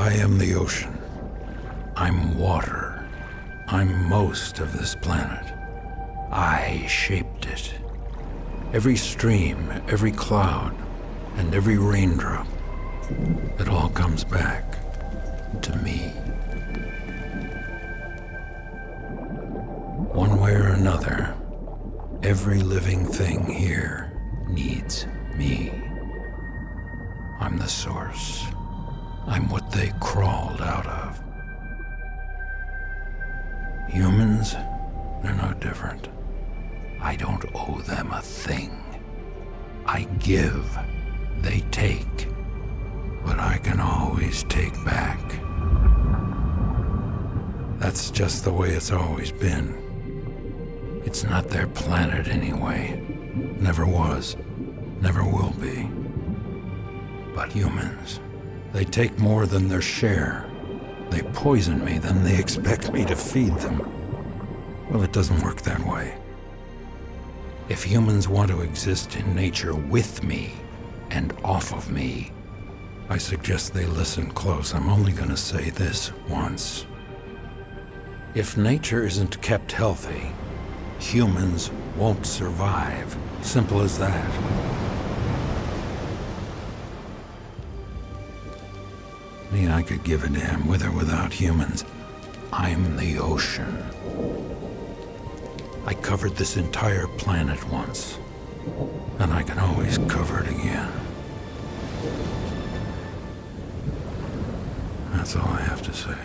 I am the ocean. I'm water. I'm most of this planet. I shaped it. Every stream, every cloud, and every raindrop, it all comes back to me. One way or another, every living thing here needs me. I'm the source. I'm what they crawled out of. Humans, they're no different. I don't owe them a thing. I give, they take, but I can always take back. That's just the way it's always been. It's not their planet anyway. Never was, never will be. But humans, they take more than their share. They poison me, then they expect me to feed them. Well, it doesn't work that way. If humans want to exist in nature with me and off of me, I suggest they listen close. I'm only going to say this once. If nature isn't kept healthy, humans won't survive. Simple as that. I could give a damn with or without humans. I'm the ocean. I covered this entire planet once, and I can always cover it again. That's all I have to say.